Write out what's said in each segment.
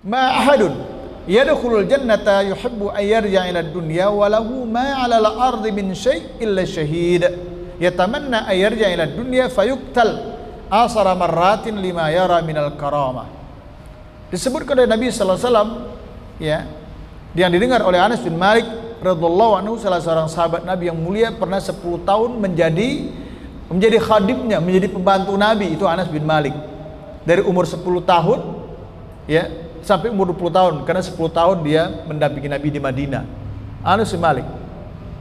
ma ahadun yadkhulul jannata yuhibbu an yarji'a ila dunya wa lahu ma 'ala al-ardi min syai' illa syahid yatamanna an yarji'a ila dunya fayuqtal asara marratin lima yara minal karamah. Disebutkan oleh Nabi sallallahu alaihi wasallam, ya, yang didengar oleh Anas bin Malik radhiyallahu anhu, salah seorang sahabat Nabi yang mulia, pernah 10 tahun menjadi khadimnya, menjadi pembantu Nabi. Itu Anas bin Malik dari umur 10 tahun, ya, sampai umur 20 tahun, karena 10 tahun dia mendampingi Nabi di Madinah. Anas bin Malik,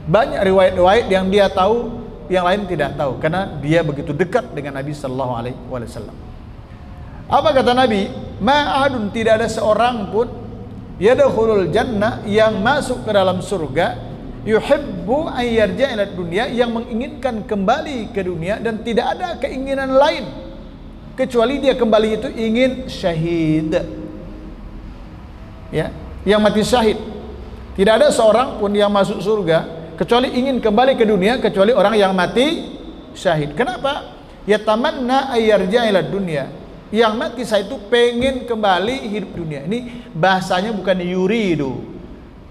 banyak riwayat-riwayat yang dia tahu, yang lain tidak tahu, karena dia begitu dekat dengan Nabi sallallahu alaihi wasallam. Apa kata Nabi? Ma'adun, tidak ada seorang pun yadkhulul jannah, yang masuk ke dalam surga, yuhibbu an yarji'a ila dunya, yang menginginkan kembali ke dunia, dan tidak ada keinginan lain kecuali dia kembali itu ingin syahid, ya, yang mati syahid. Tidak ada seorang pun yang masuk surga kecuali ingin kembali ke dunia, kecuali orang yang mati syahid. Kenapa? Yatamanna an yarji'a ila dunya, yang mati syahid itu pengen kembali hidup dunia. Ini bahasanya bukan yuridu,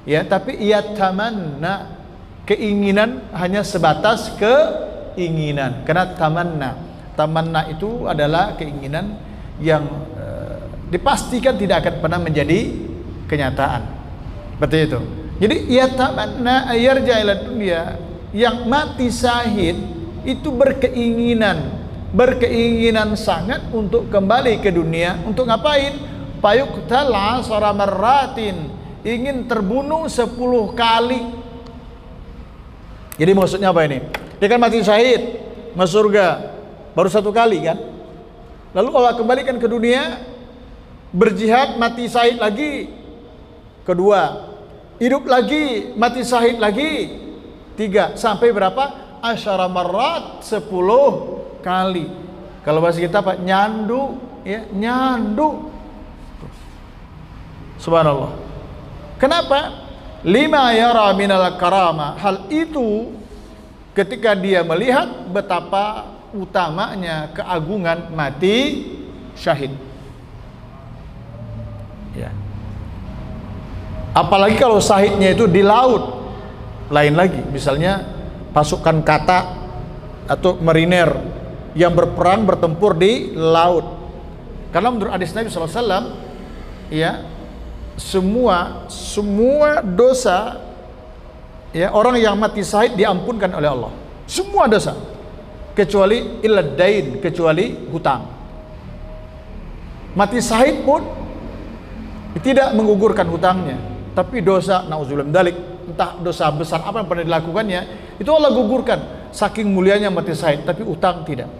ya, tapi yatamanna, keinginan hanya sebatas keinginan. Karena tamanna itu adalah keinginan yang dipastikan tidak akan pernah menjadi kenyataan. Seperti itu. Jadi yatamanna ayarja ila dunya, yang mati syahid itu berkeinginan sangat untuk kembali ke dunia. Untuk ngapain? Payuqtal asara marratin, ingin terbunuh 10 kali. Jadi maksudnya apa ini? Dia kan mati syahid, masuk surga baru 1 kali kan. Lalu Allah kembalikan ke dunia, berjihad, mati syahid lagi, kedua, hidup lagi, mati syahid lagi, 3, sampai berapa? Asyara marrat, 10 kali. Kalau bahasa kita Pak, nyandu, ya, nyandu. Subhanallah. Kenapa? Lima yara minal karamah. Hal itu ketika dia melihat betapa utamanya keagungan mati syahid. Ya. Apalagi kalau syahidnya itu di laut, lain lagi. Misalnya pasukan kata atau mariner yang berperang bertempur di laut. Karena menurut hadis Nabi SAW, ya, semua dosa, ya, orang yang mati syahid diampunkan oleh Allah. Semua dosa, kecuali illad dain, kecuali hutang. Mati syahid pun tidak menggugurkan hutangnya, tapi dosa, nauzubillah min dzalik, entah dosa besar apa yang pernah dilakukannya, itu Allah gugurkan, saking mulianya mati syahid. Tapi utang tidak.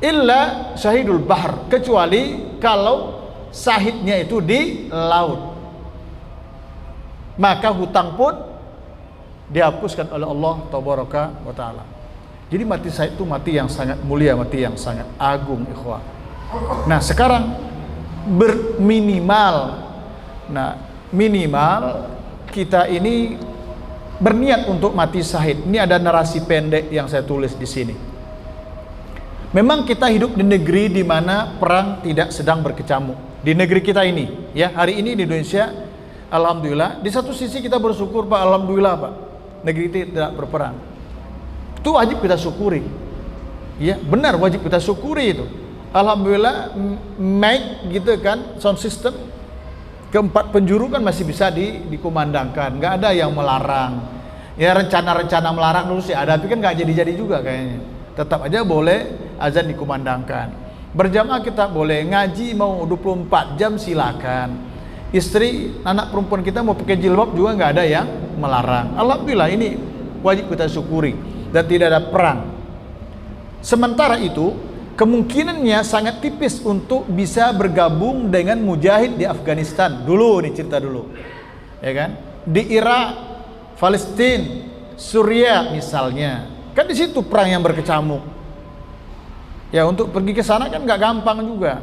Illa syahidul bahr, kecuali kalau syahidnya itu di laut, maka hutang pun dihapuskan oleh Allah tabaraka wa taala. Jadi mati syahid itu mati yang sangat mulia, mati yang sangat agung, ikhwah. Nah, sekarang minimal kita ini berniat untuk mati syahid. Ini ada narasi pendek yang saya tulis di sini. Memang kita hidup di negeri di mana perang tidak sedang berkecamuk. Di negeri kita ini, ya, hari ini di Indonesia, alhamdulillah, di satu sisi kita bersyukur, Pak, alhamdulillah, Pak, negeri itu tidak berperang. Itu wajib kita syukuri. Ya, benar, wajib kita syukuri itu. Alhamdulillah, mic gitu kan, sound system keempat penjuru kan masih bisa dikumandangkan, nggak ada yang melarang. Ya, rencana-rencana melarang dulu sih ada, tapi kan nggak jadi-jadi juga kayaknya. Tetap aja boleh azan dikumandangkan. Berjamaah kita boleh, ngaji mau 24 jam silakan. Istri, anak perempuan kita mau pakai jilbab juga nggak ada yang melarang. Alhamdulillah, ini wajib kita syukuri, dan tidak ada perang. Sementara itu, kemungkinannya sangat tipis untuk bisa bergabung dengan mujahid di Afghanistan. Dulu nih, cerita dulu, ya kan? Di Irak, Palestina, Suriah misalnya, kan di situ perang yang berkecamuk. Ya, untuk pergi ke sana kan nggak gampang juga.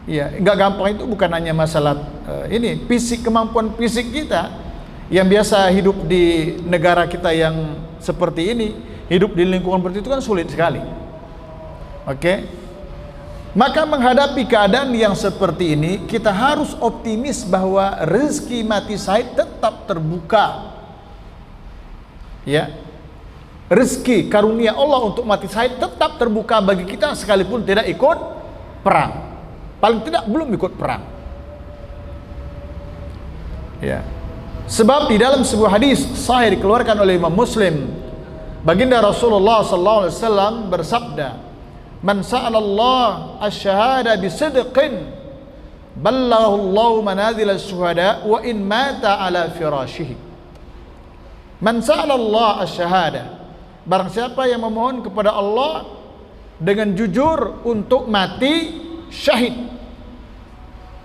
Ya, nggak gampang itu bukan hanya masalah ini fisik, kemampuan fisik kita yang biasa hidup di negara kita yang seperti ini, hidup di lingkungan seperti itu kan sulit sekali. Oke. Maka menghadapi keadaan yang seperti ini, kita harus optimis bahwa rezeki mati syahid tetap terbuka. Ya, rezeki karunia Allah untuk mati syahid tetap terbuka bagi kita sekalipun tidak ikut perang. Paling tidak belum ikut perang. Ya. Sebab di dalam sebuah hadis sahih dikeluarkan oleh Imam Muslim, baginda Rasulullah sallallahu alaihi wasallam bersabda, "Man sa'ala Allah asy-syahada bisidqin, ballaghahu Allah manazil asy-syuhada wa in mata ala firashihi." Man sa'ala Allah asy-syahada, barang siapa yang memohon kepada Allah dengan jujur untuk mati syahid,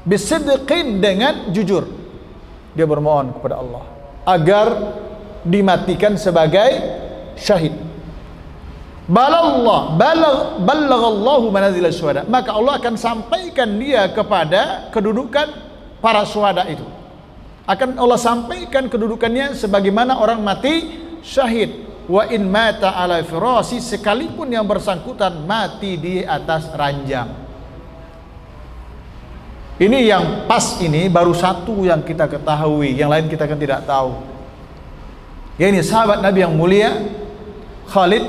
bisidqin, dengan jujur, dia bermohon kepada Allah agar dimatikan sebagai syahid. Ballaghallahu manazil syuhada, maka Allah akan sampaikan dia kepada kedudukan para syuhada itu. Akan Allah sampaikan kedudukannya sebagaimana orang mati syahid. Wa in mata ala firasi, sekalipun yang bersangkutan mati di atas ranjang. Ini yang pas, ini baru satu yang kita ketahui, yang lain kita kan tidak tahu. Ya, ini sahabat Nabi yang mulia Khalid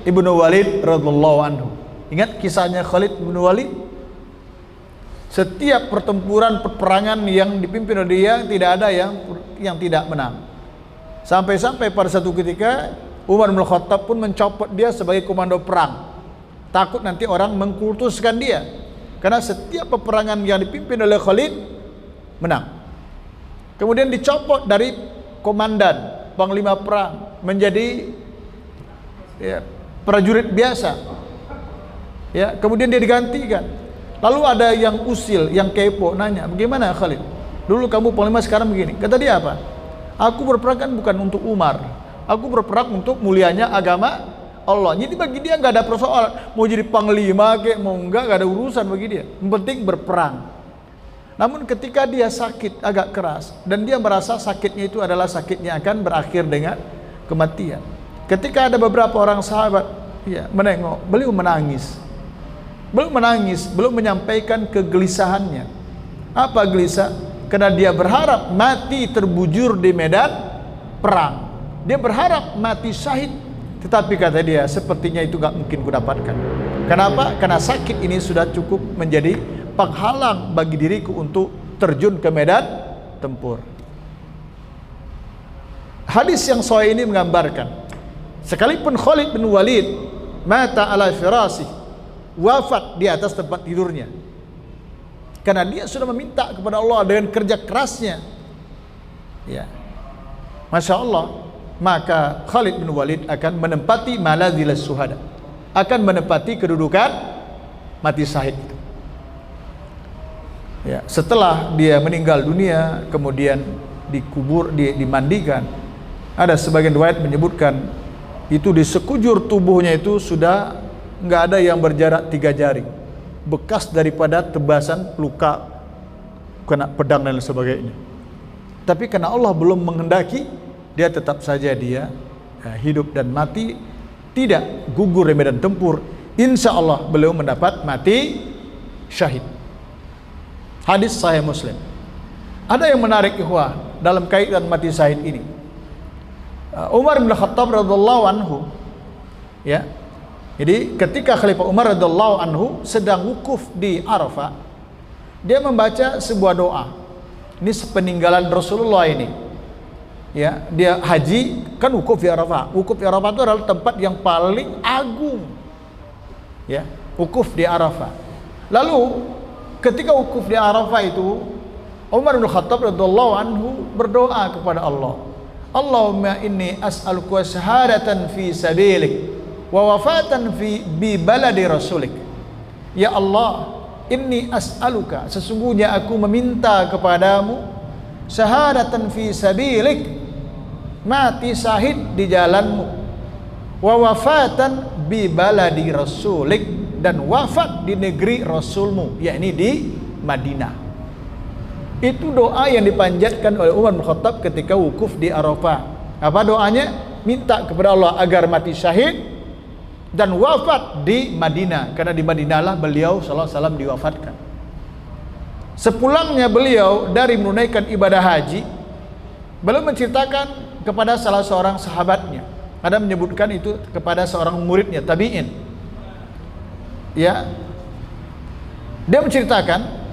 Ibnu Walid radhiyallahu anhu. Ingat kisahnya Khalid Ibnu Walid? Setiap pertempuran peperangan yang dipimpin oleh dia tidak ada yang tidak menang. Sampai-sampai pada satu ketika Umar bin Khattab pun mencopot dia sebagai komando perang. Takut nanti orang mengkultuskan dia. Karena setiap peperangan yang dipimpin oleh Khalid menang. Kemudian dicopot dari komandan, panglima perang, menjadi prajurit biasa. Ya, kemudian dia digantikan. Lalu ada yang usil, yang kepo, nanya, "Bagaimana Khalid? Dulu kamu panglima, sekarang begini." Kata dia apa? "Aku berperang kan bukan untuk Umar. Aku berperang untuk mulianya agama Allah." Jadi bagi dia nggak ada persoalan, mau jadi panglima kayak mau nggak ada urusan bagi dia. Yang penting berperang. Namun ketika dia sakit agak keras dan dia merasa sakitnya itu adalah sakit yang akan berakhir dengan kematian. Ketika ada beberapa orang sahabat menengok, beliau menangis. Belum menyampaikan kegelisahannya. Apa gelisah? Karena dia berharap mati terbujur di medan perang. Dia berharap mati syahid. Tetapi kata dia, sepertinya itu gak mungkin kudapatkan. Kenapa? Karena sakit ini sudah cukup menjadi penghalang bagi diriku untuk terjun ke medan tempur. Hadis yang sahih ini menggambarkan, sekalipun Khalid bin Walid mata ala firasih, wafat di atas tempat tidurnya, karena dia sudah meminta kepada Allah dengan kerja kerasnya, ya, Masya Allah, maka Khalid bin Walid akan menempati manazil syuhada, akan menempati kedudukan mati syahid itu. Ya, setelah dia meninggal dunia, kemudian dikubur, dimandikan. Ada sebagian riwayat menyebutkan itu di sekujur tubuhnya itu sudah nggak ada yang berjarak 3 jari, bekas daripada tebasan luka kena pedang dan sebagainya. Tapi karena Allah belum menghendaki, dia tetap saja dia hidup dan mati, tidak gugur di medan tempur. Insya Allah beliau mendapat mati syahid. Hadis sahih Muslim. Ada yang menarik ikhwah dalam kaitan mati syahid ini. Umar bin Khattab radhiyallahu anhu, ya. Jadi ketika Khalifah Umar radhiyallahu anhu sedang wukuf di Arafah, dia membaca sebuah doa. Ini sepeninggalan Rasulullah ini. Ya, dia haji kan wukuf di Arafah. Wukuf di Arafah itu adalah tempat yang paling agung. Ya, wukuf di Arafah. Lalu ketika wukuf di Arafah itu, Umar bin Khattab radhiyallahu anhu berdoa kepada Allah. Allahumma inni as'aluka syahadatan fi sabilik wa wafatan bi baladi rasulik. Ya Allah, inni as'aluka, sesungguhnya aku meminta kepadamu syahadatan fi sabilik, mati syahid di jalanmu, wa wafatan bi baladi rasulik, dan wafat di negeri rasulmu, yakni di Madinah. Itu doa yang dipanjatkan oleh Umar bin Khattab ketika wukuf di Arafah. Apa doanya? Minta kepada Allah agar mati syahid dan wafat di Madinah, karena di Madinahlah beliau sallallahu alaihi wasallam diwafatkan. Sepulangnya beliau dari menunaikan ibadah haji, beliau menceritakan kepada salah seorang sahabatnya, ada menyebutkan itu kepada seorang muridnya tabi'in, ya, dia menceritakan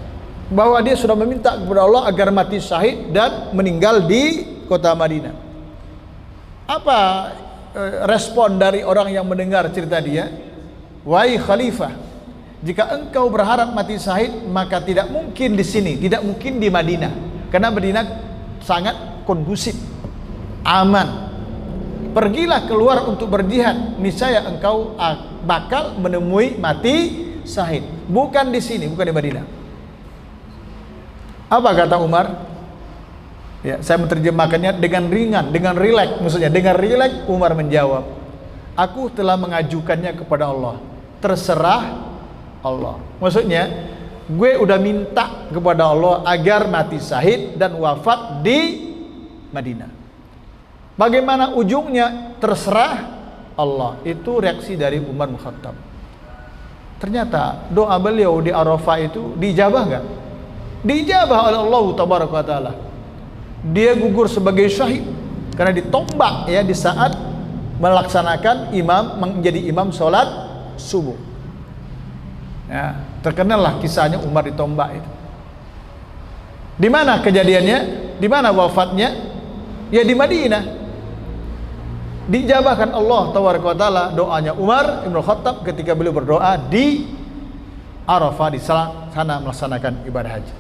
bahwa dia sudah meminta kepada Allah agar mati syahid dan meninggal di kota Madinah. Apa respon dari orang yang mendengar cerita dia? Wahai khalifah, jika engkau berharap mati syahid, maka tidak mungkin di sini, tidak mungkin di Madinah, karena Madinah sangat kondusif, aman. Pergilah keluar untuk berjihad, niscaya engkau bakal menemui mati syahid. Bukan di sini, bukan di Madinah. Apa kata Umar? Ya, saya menerjemahkannya dengan ringan, dengan rileks. Maksudnya dengan rileks Umar menjawab, aku telah mengajukannya kepada Allah. Terserah Allah. Maksudnya, gue udah minta kepada Allah agar mati syahid dan wafat di Madinah. Bagaimana ujungnya? Terserah Allah. Itu reaksi dari Umar bin Khattab. Ternyata doa beliau di Arafah itu dijabah enggak? Dijabah oleh Allah Tabaraka wa Ta'ala. Dia gugur sebagai syahid karena ditombak ya di saat melaksanakan menjadi imam sholat subuh. Ya, terkenallah kisahnya Umar ditombak itu. Di mana kejadiannya? Di mana wafatnya? Ya di Madinah. Dijabahkan Allah Tabaraka wa Ta'ala doanya Umar Ibn Khattab ketika beliau berdoa di Arafah, di sana melaksanakan ibadah haji.